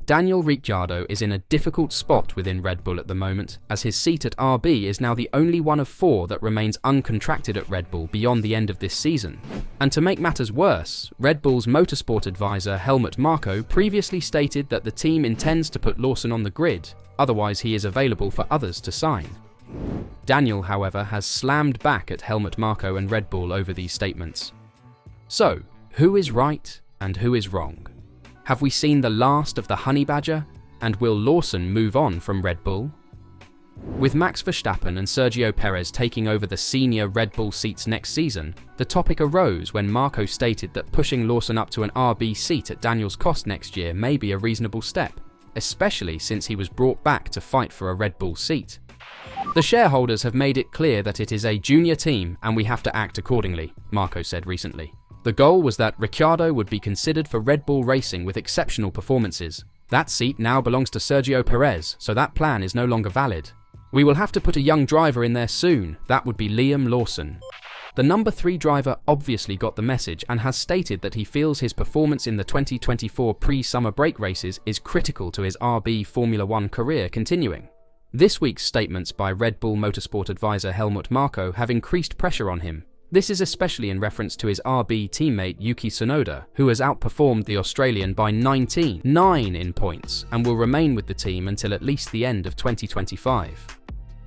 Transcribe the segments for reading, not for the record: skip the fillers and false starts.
Daniel Ricciardo is in a difficult spot within Red Bull at the moment, as his seat at RB is now the only one of 4 that remains uncontracted at Red Bull beyond the end of this season. And to make matters worse, Red Bull's motorsport advisor Helmut Marko previously stated that the team intends to put Lawson on the grid, otherwise he is available for others to sign. Daniel, however, has slammed back at Helmut Marko and Red Bull over these statements. So, who is right and who is wrong? Have we seen the last of the Honey Badger? And will Lawson move on from Red Bull? With Max Verstappen and Sergio Perez taking over the senior Red Bull seats next season, the topic arose when Marko stated that pushing Lawson up to an RB seat at Daniel's cost next year may be a reasonable step, especially since he was brought back to fight for a Red Bull seat. The shareholders have made it clear that it is a junior team and we have to act accordingly, Marko said recently. The goal was that Ricciardo would be considered for Red Bull Racing with exceptional performances. That seat now belongs to Sergio Perez, so that plan is no longer valid. We will have to put a young driver in there soon. That would be Liam Lawson. The number 3 driver obviously got the message and has stated that he feels his performance in the 2024 pre-summer break races is critical to his RB Formula 1 career continuing. This week's statements by Red Bull motorsport advisor Helmut Marko have increased pressure on him. This is especially in reference to his RB teammate Yuki Tsunoda, who has outperformed the Australian by 9 in points and will remain with the team until at least the end of 2025.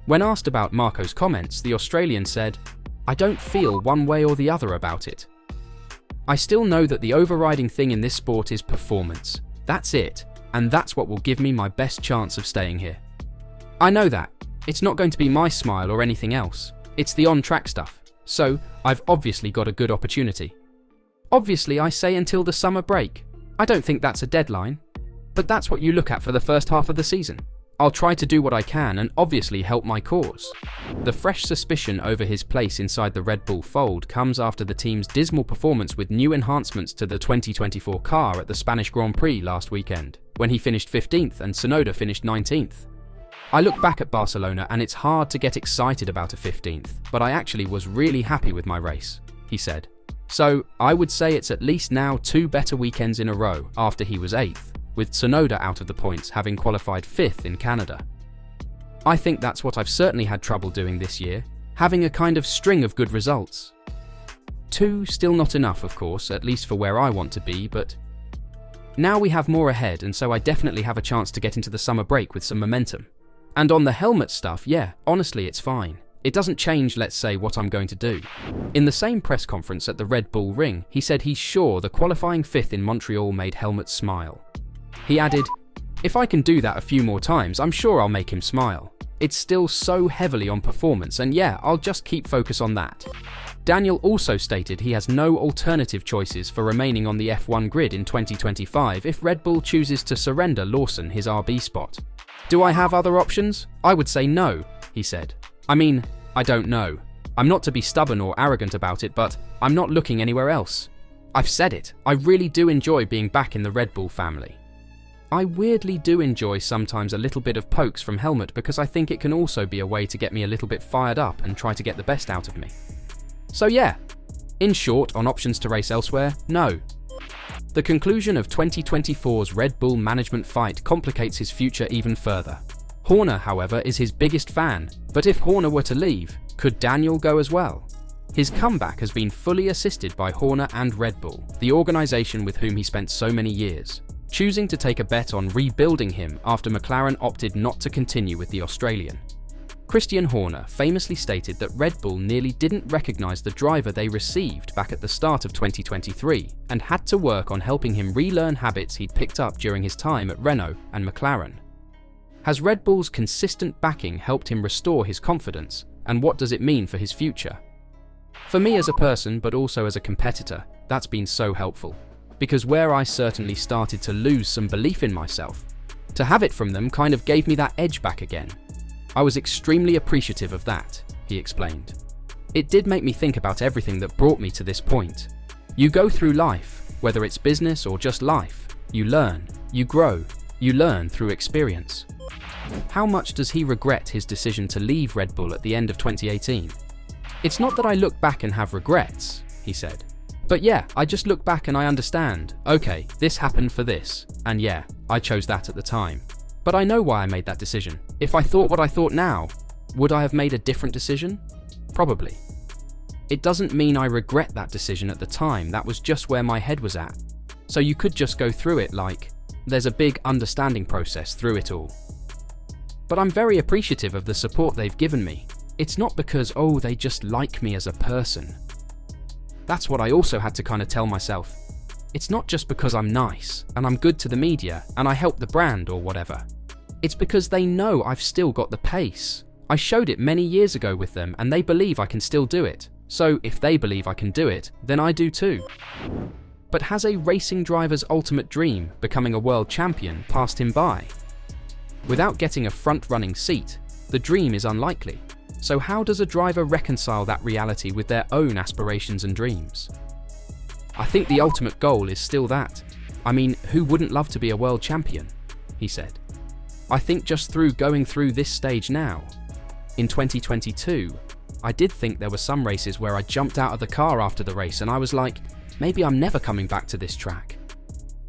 When asked about Marko's comments, the Australian said, "I don't feel one way or the other about it. I still know that the overriding thing in this sport is performance. That's it, and that's what will give me my best chance of staying here. I know that. It's not going to be my smile or anything else. It's the on-track stuff. So, I've obviously got a good opportunity. Obviously, I say until the summer break. I don't think that's a deadline. But that's what you look at for the first half of the season. I'll try to do what I can and obviously help my cause." The fresh suspicion over his place inside the Red Bull fold comes after the team's dismal performance with new enhancements to the 2024 car at the Spanish Grand Prix last weekend, when he finished 15th and Tsunoda finished 19th. "I look back at Barcelona and it's hard to get excited about a 15th, but I actually was really happy with my race," he said. So, I would say it's at least now 2 better weekends in a row after he was 8th, with Tsunoda out of the points having qualified 5th in Canada. "I think that's what I've certainly had trouble doing this year, having a kind of string of good results. 2 still not enough, of course, at least for where I want to be, but now we have more ahead and so I definitely have a chance to get into the summer break with some momentum. And on the helmet stuff, yeah, honestly it's fine. It doesn't change, let's say, what I'm going to do." In the same press conference at the Red Bull Ring, he said he's sure the qualifying 5th in Montreal made Helmut smile. He added, "If I can do that a few more times, I'm sure I'll make him smile. It's still so heavily on performance and yeah, I'll just keep focus on that." Daniel also stated he has no alternative choices for remaining on the F1 grid in 2025 if Red Bull chooses to surrender Lawson his RB spot. "Do I have other options? I would say no," he said. "I mean, I don't know. I'm not to be stubborn or arrogant about it, but I'm not looking anywhere else. I've said it, I really do enjoy being back in the Red Bull family. I weirdly do enjoy sometimes a little bit of pokes from Helmut because I think it can also be a way to get me a little bit fired up and try to get the best out of me. So yeah, in short, on options to race elsewhere, no." The conclusion of 2024's Red Bull management fight complicates his future even further. Horner, however, is his biggest fan, but if Horner were to leave, could Daniel go as well? His comeback has been fully assisted by Horner and Red Bull, the organisation with whom he spent so many years, choosing to take a bet on rebuilding him after McLaren opted not to continue with the Australian. Christian Horner famously stated that Red Bull nearly didn't recognise the driver they received back at the start of 2023 and had to work on helping him relearn habits he'd picked up during his time at Renault and McLaren. Has Red Bull's consistent backing helped him restore his confidence, and what does it mean for his future? For me as a person, but also as a competitor, that's been so helpful, because where I certainly started to lose some belief in myself, to have it from them kind of gave me that edge back again. I was extremely appreciative of that, he explained. It did make me think about everything that brought me to this point. You go through life, whether it's business or just life. You learn, you grow, you learn through experience. How much does he regret his decision to leave Red Bull at the end of 2018? "It's not that I look back and have regrets," he said, But yeah, I just look back and I understand, okay, this happened for this, and yeah, I chose that at the time. But I know why I made that decision. If I thought what I thought now, would I have made a different decision? Probably. It doesn't mean I regret that decision at the time, that was just where my head was at. So you could just go through it like, there's a big understanding process through it all. But I'm very appreciative of the support they've given me. It's not because, oh, they just like me as a person. That's what I also had to kind of tell myself. It's not just because I'm nice, and I'm good to the media, and I help the brand or whatever. It's because they know I've still got the pace. I showed it many years ago with them, and they believe I can still do it. So if they believe I can do it, then I do too. But has a racing driver's ultimate dream, becoming a world champion, passed him by? Without getting a front-running seat, the dream is unlikely. So how does a driver reconcile that reality with their own aspirations and dreams? I think the ultimate goal is still that. I mean, who wouldn't love to be a world champion? He said. I think just through going through this stage now. In 2022, I did think there were some races where I jumped out of the car after the race and I was like, maybe I'm never coming back to this track.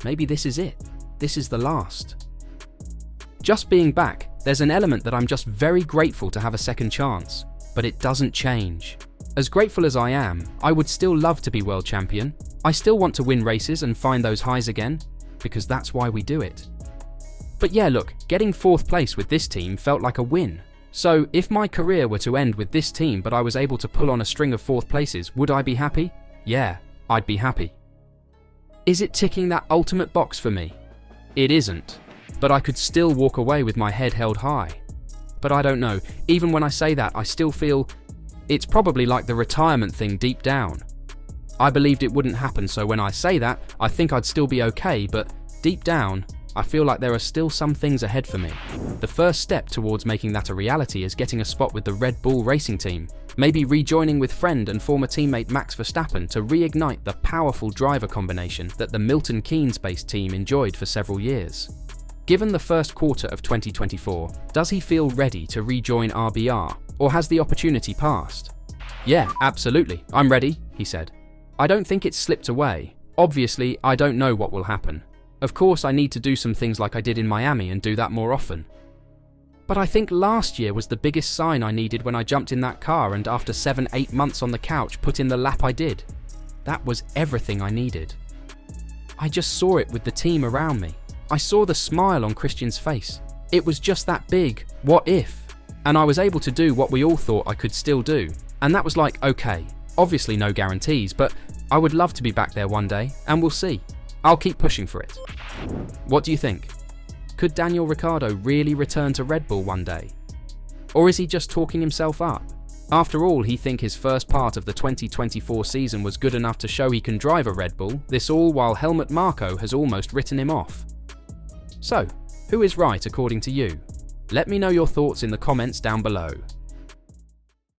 Maybe this is it. This is the last. Just being back, there's an element that I'm just very grateful to have a second chance, but it doesn't change. As grateful as I am, I would still love to be world champion. I still want to win races and find those highs again, because that's why we do it. But yeah, look, getting 4th place with this team felt like a win. So if my career were to end with this team but I was able to pull on a string of 4th places, would I be happy? Yeah, I'd be happy. Is it ticking that ultimate box for me? It isn't. But I could still walk away with my head held high. But I don't know, even when I say that, I still feel it's probably like the retirement thing deep down. I believed it wouldn't happen, so when I say that, I think I'd still be okay, but deep down, I feel like there are still some things ahead for me. The first step towards making that a reality is getting a spot with the Red Bull racing team, maybe rejoining with friend and former teammate Max Verstappen to reignite the powerful driver combination that the Milton Keynes-based team enjoyed for several years. Given the first quarter of 2024, does he feel ready to rejoin RBR, or has the opportunity passed? Yeah, absolutely, I'm ready, he said. I don't think it's slipped away. Obviously, I don't know what will happen. Of course, I need to do some things like I did in Miami and do that more often. But I think last year was the biggest sign I needed when I jumped in that car and after 7-8 months on the couch put in the lap I did. That was everything I needed. I just saw it with the team around me. I saw the smile on Christian's face. It was just that big, what if? And I was able to do what we all thought I could still do. And that was like, okay, obviously no guarantees, but I would love to be back there one day, and we'll see. I'll keep pushing for it. What do you think? Could Daniel Ricciardo really return to Red Bull one day? Or is he just talking himself up? After all, he think his first part of the 2024 season was good enough to show he can drive a Red Bull, this all while Helmut Marko has almost written him off. So, who is right according to you? Let me know your thoughts in the comments down below.